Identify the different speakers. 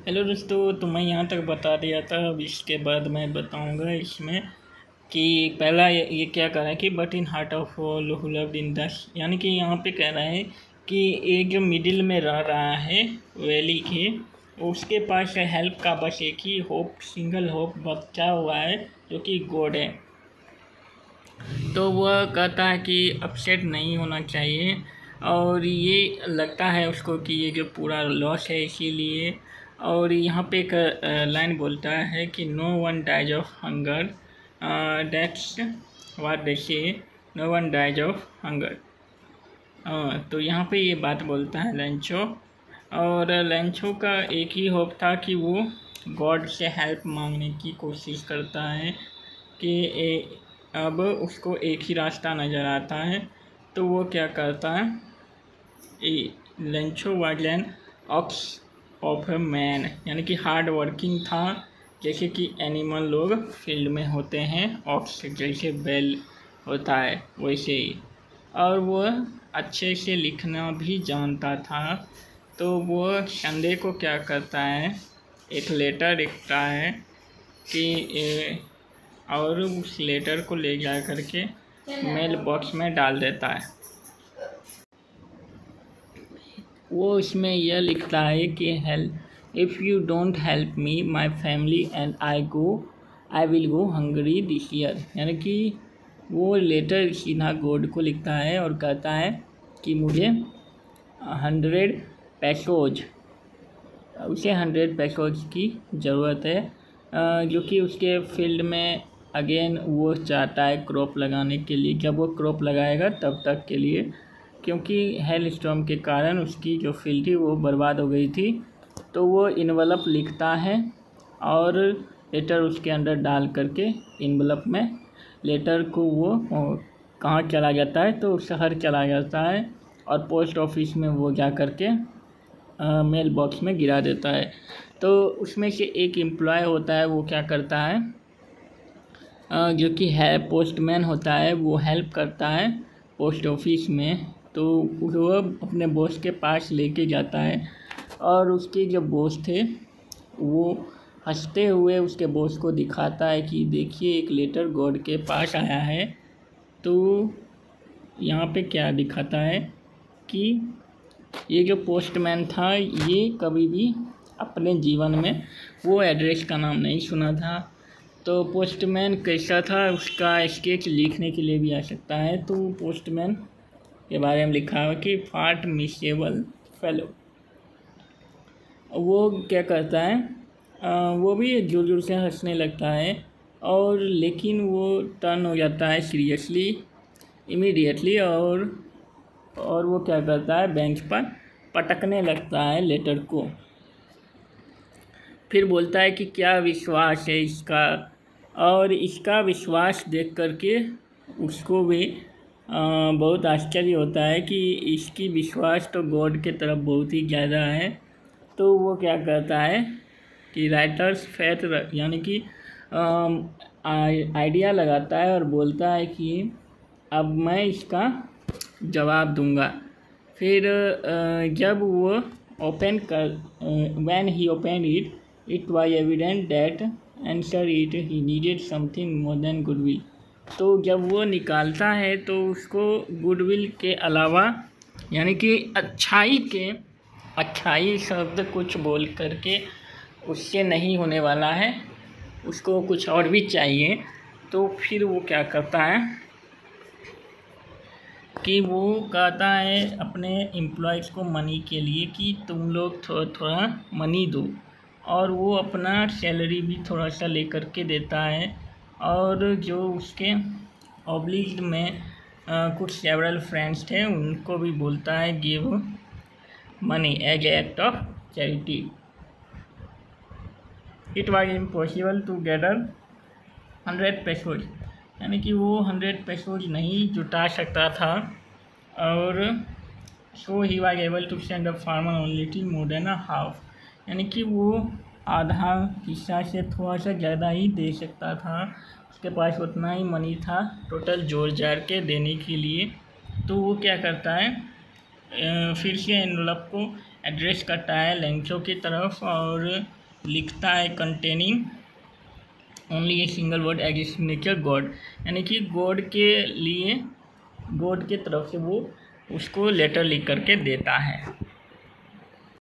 Speaker 1: Hello दोस्तों, तो मैं यहाँ तक बता दिया था। अब इसके बाद मैं बताऊँगा इसमें कि पहला ये क्या कह रहा है कि but in heart of all who loved इन दस, यानी कि यहाँ पे कह रहा है कि एक जो मिडिल में रह रहा है वैली के, उसके पास हेल्प का बस एक ही होप, सिंगल होप बचा हुआ है जो कि गॉड है। तो वह कहता है कि अपसेट नहीं होना चाहिए, और ये लगता है उसको कि ये जो पूरा लॉस है इसीलिए। और यहाँ पे एक लाइन बोलता है कि no one dies of hunger, that's what they say, no one dies of hunger. तो यहाँ पे ये बात बोलता है लेंचो। और लेंचो का एक ही होप था कि वो गॉड से हेल्प मांगने की कोशिश करता है कि अब उसको एक ही रास्ता नज़र आता है। तो वो क्या करता है, Lencho was an ox of a man, यानी कि हार्ड वर्किंग था, जैसे कि एनिमल लोग फील्ड में होते हैं, ऑक्स जैसे बैल होता है वैसे ही। और वो अच्छे से लिखना भी जानता था। तो वो संडे को क्या करता है, एक लेटर लिखता है कि और उस लेटर को ले जा करके मेल बॉक्स में डाल देता है। वो इसमें यह लिखता है कि help, if you don't help me my family and I will go Hungary this year, यानी कि वो लेटर सीधा गॉड को लिखता है और कहता है कि मुझे 100 पैसोज, उसे 100 पैसोज की ज़रूरत है, जो कि उसके फील्ड में अगेन वो चाहता है क्रॉप लगाने के लिए, जब वो क्रॉप लगाएगा तब तक के लिए, क्योंकि हेल स्टॉर्म के कारण उसकी जो फील्ड थी वो बर्बाद हो गई थी। तो वो इन्वेलप लिखता है और लेटर उसके अंदर डाल करके इन्वेलप में लेटर को वो कहाँ चला जाता है, तो शहर चला जाता है और पोस्ट ऑफिस में वो जा करके मेल बॉक्स में गिरा देता है। तो उसमें से एक एम्प्लॉय होता है, वो क्या करता है, जो कि है पोस्टमैन होता है, वो हेल्प करता है पोस्ट ऑफिस में। तो वो अपने बॉस के पास लेके जाता है और उसके जो बॉस थे वो हंसते हुए उसके बॉस को दिखाता है कि देखिए एक लेटर गॉड के पास आया है। तो यहाँ पे क्या दिखाता है कि ये जो पोस्टमैन था ये कभी भी अपने जीवन में वो एड्रेस का नाम नहीं सुना था। तो पोस्टमैन कैसा था उसका स्केच लिखने के लिए भी आ सकता है। तो पोस्टमैन के बारे में लिखा है कि फाट मिसेबल फेलो। वो क्या करता है, वो भी जोर जोर से हंसने लगता है, और लेकिन वो टर्न हो जाता है सीरियसली इमीडिएटली, और वो क्या करता है, बेंच पर पटकने लगता है लेटर को। फिर बोलता है कि क्या विश्वास है इसका, और इसका विश्वास देख करके उसको भी बहुत आश्चर्य होता है कि इसकी विश्वास तो गॉड के तरफ बहुत ही ज़्यादा है। तो वो क्या करता है कि राइटर्स फेथ, यानी कि आइडिया लगाता है और बोलता है कि अब मैं इसका जवाब दूंगा। फिर जब वो ओपन कर, when he open it was evident that answer it he needed something more than goodwill. तो जब वो निकालता है तो उसको गुडविल के अलावा, यानी कि अच्छाई शब्द कुछ बोल करके उससे नहीं होने वाला है, उसको कुछ और भी चाहिए। तो फिर वो क्या करता है कि वो कहता है अपने एम्प्लॉयज़ को मनी के लिए कि तुम लोग थोड़ा थोड़ा मनी दो, और वो अपना सैलरी भी थोड़ा सा लेकर के देता है। और जो उसके ऑब्लिज में कुछ सेवरल फ्रेंड्स थे उनको भी बोलता है give money as act of charity. It was impossible to gather 100 pesos, यानी कि वो 100 पैसोज नहीं जुटा सकता था, और so he was able to send a farmer only little more than a half, यानी कि वो आधा हिस्सा से थोड़ा सा ज़्यादा ही दे सकता था, उसके पास उतना ही मनी था टोटल जोड़ जाड़ के देने के लिए। तो वो क्या करता है, फिर से एनवलप को एड्रेस करता है लेंचो की तरफ और लिखता है containing only a single word as a signature God, यानी कि गॉड के लिए, गॉड के तरफ से वो उसको लेटर लिख करके देता है।